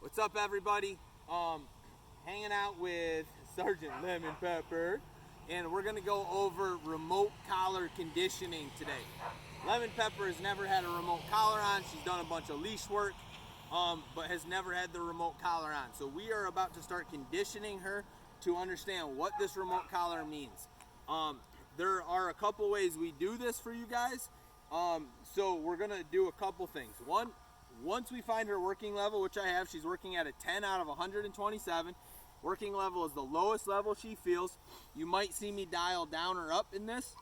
What's up, everybody? Hanging out with Sergeant Lemon Pepper, and we're gonna go over remote collar conditioning today. Lemon Pepper has never had a remote collar on. She's done a bunch of leash work, but has never had the remote collar on. So we are about to start conditioning her to understand what this remote collar means. There are a couple ways we do this for you guys. So we're gonna do a couple things. One, once we find her working level, which I have, she's working at a 10 out of 127. Working level is the lowest level she feels. You might see me dial down or up in this,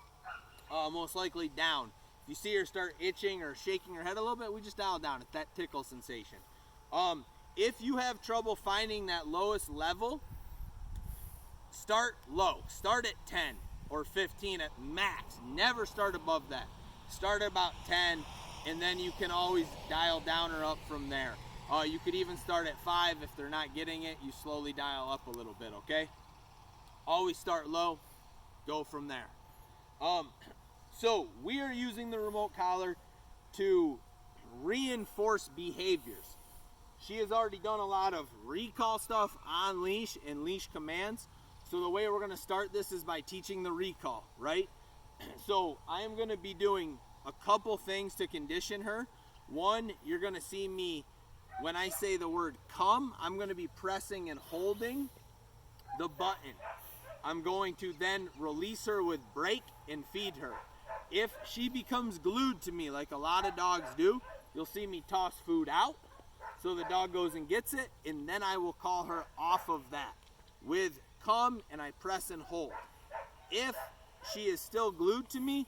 most likely down. If you see her start itching or shaking her head a little bit, we just dial down at that tickle sensation. If you have trouble finding that lowest level, start low. Start at 10 or 15 at max. Never start above that. Start at about 10, and then you can always dial down or up from there. You could even start at 5 if they're not getting it. You slowly dial up a little bit, okay? Always start low, go from there. So we are using the remote collar to reinforce behaviors. She has already done a lot of recall stuff on leash and leash commands. So the way we're gonna start this is by teaching the recall, right? So I am gonna be doing a couple things to condition her. One, you're gonna see me, when I say the word come, I'm gonna be pressing and holding the button. I'm going to then release her with break and feed her. If she becomes glued to me like a lot of dogs do, you'll see me toss food out. So the dog goes and gets it, and then I will call her off of that with come, and I press and hold. If she is still glued to me,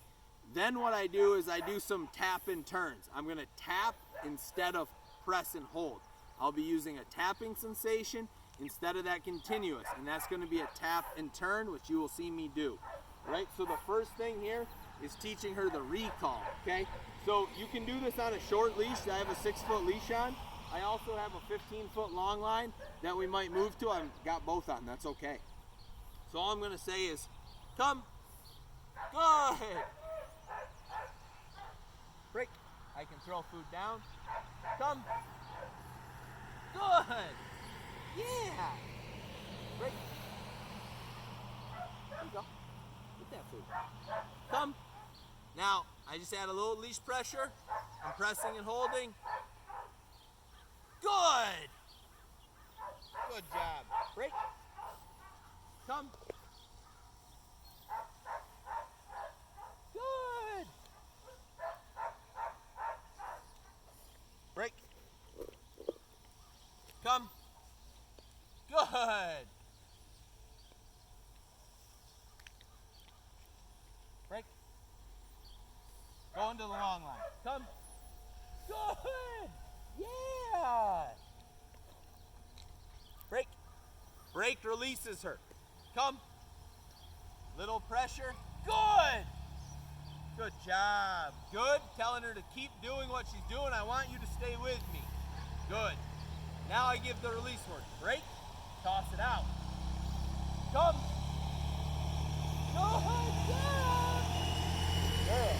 then what I do is I do some tap and turns. I'm gonna tap instead of press and hold. I'll be using a tapping sensation instead of that continuous, and that's gonna be a tap and turn, which you will see me do, right? So the first thing here is teaching her the recall, okay? So you can do this on a short leash. I have a 6-foot leash on. I also have a 15-foot long line that we might move to. I've got both on, that's okay. So all I'm gonna say is, come, good. Break, I can throw food down. Come, good, yeah. Break, there you go, get that food. Come, now I just add a little leash pressure. I'm pressing and holding. Good, good job. Break, come. Good. Break. Come. Good. Break. Go into the long line. Come. Good. Yeah. Break. Break releases her. Come. Little pressure. Good. Good job. Good. Telling her to keep doing what she's doing. I want you to stay with me. Good. Now I give the release word. Break. Toss it out. Come. Good job. Girl.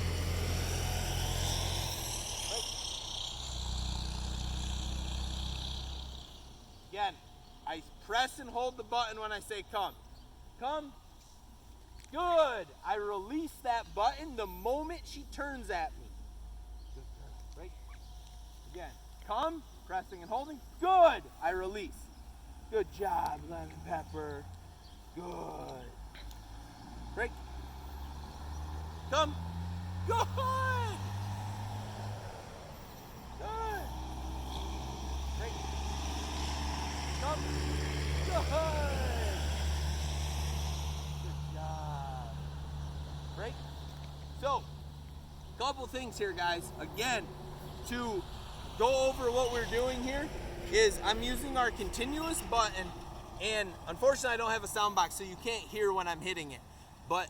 Break. Again, I press and hold the button when I say come. Come. Good. I release that button the moment she turns at me. Good. Break. Again. Come. Pressing and holding. Good. I release. Good job, Lemon Pepper. Good. Break. Come. Good. Good. Break. Come. Good. Break. So, couple things here, guys. Again, to go over what we're doing here is I'm using our continuous button, and unfortunately I don't have a sound box, so you can't hear when I'm hitting it. But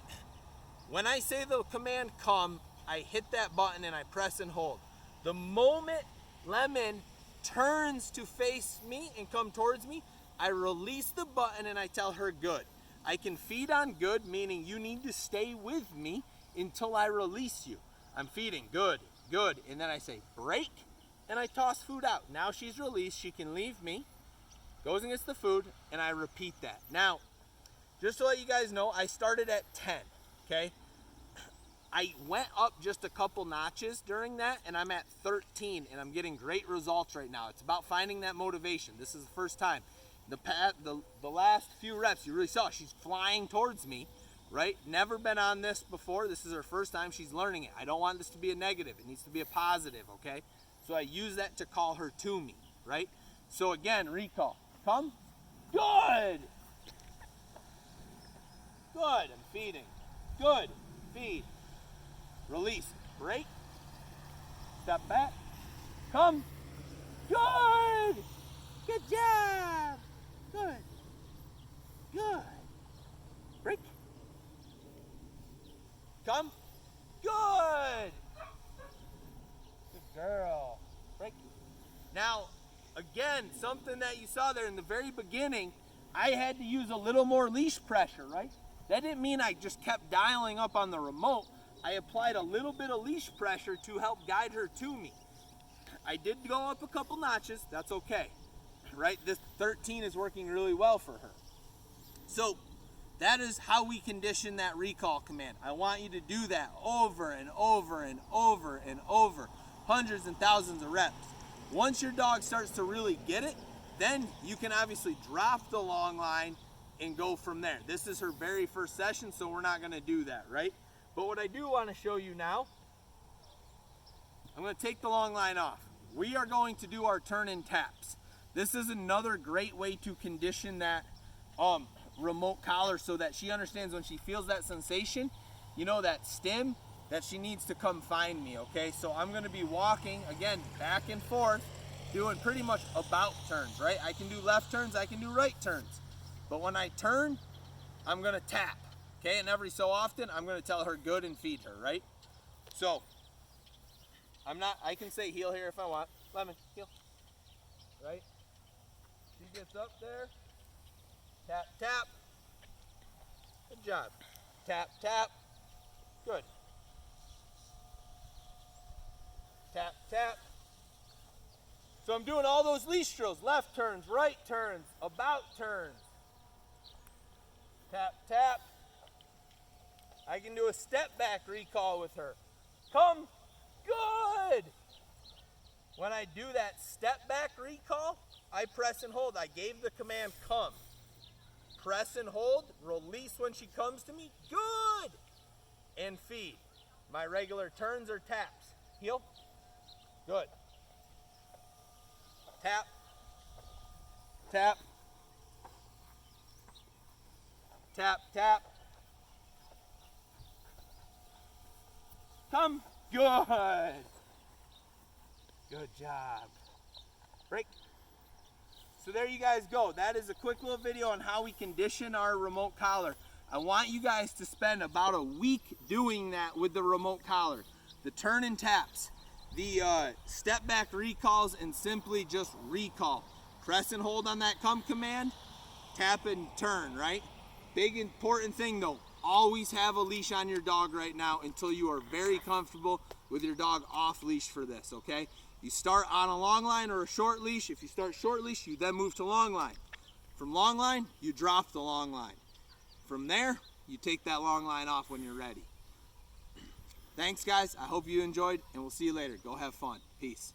when I say the command come, I hit that button and I press and hold. The moment Lemon turns to face me and come towards me, I release the button and I tell her good. I can feed on good, meaning you need to stay with me until I release you. I'm feeding good, good, and then I say break, and I toss food out. Now she's released, she can leave me. goes and gets the food, and I repeat that. Now, just to let you guys know, I started at 10, okay? I went up just a couple notches during that, and I'm at 13, and I'm getting great results right now. It's about finding that motivation. This is the first time. The last few reps, you really saw, she's flying towards me, right? Never been on this before. This is her first time. She's learning it. I don't want this to be a negative. It needs to be a positive, okay? So I use that to call her to me, right? So again, recall. Come. Good. Good. I'm feeding. Good. Feed. Release. Break. Step back. Come. Good. Good job. Good. Good. Break. Come. Good. Good girl. Break. Now, again, something that you saw there in the very beginning, I had to use a little more leash pressure, right? That didn't mean I just kept dialing up on the remote. I applied a little bit of leash pressure to help guide her to me. I did go up a couple notches. That's okay, right? This 13 is working really well for her. So that is how we condition that recall command. I want you to do that over and over and over and over, hundreds and thousands of reps. Once your dog starts to really get it, then you can obviously drop the long line and go from there. This is her very first session, so we're not gonna do that, right? But what I do wanna show you now, I'm gonna take the long line off. We are going to do our turn and taps. This is another great way to condition that remote collar so that she understands when she feels that sensation, you know, that stim, that she needs to come find me, okay? So I'm gonna be walking, again, back and forth, doing pretty much about turns, right? I can do left turns, I can do right turns. But when I turn, I'm gonna tap, okay? And every so often, I'm gonna tell her good and feed her, right? So, I can say heel here if I want. Lemon, heel, right? She gets up there, tap, tap. Good job. Tap, tap, good. Tap, tap. So I'm doing all those leash drills, left turns, right turns, about turns. Tap, tap. I can do a step back recall with her. Come, good. When I do that step back recall, I press and hold. I gave the command come. Press and hold, release when she comes to me, good. And feed. My regular turns or taps. Heel, good. Tap, tap, tap, tap. Come, good. Good job. Break. So there you guys go. That is a quick little video on how we condition our remote collar. I want you guys to spend about a week doing that with the remote collar. The turn and taps, the step back recalls, and simply just recall. Press and hold on that come command, tap and turn, right? Big important thing though, always have a leash on your dog right now until you are very comfortable with your dog off leash for this, okay? You start on a long line or a short leash. If you start short leash, you then move to long line. From long line, you drop the long line. From there, you take that long line off when you're ready. Thanks guys, I hope you enjoyed, and we'll see you later. Go have fun. Peace.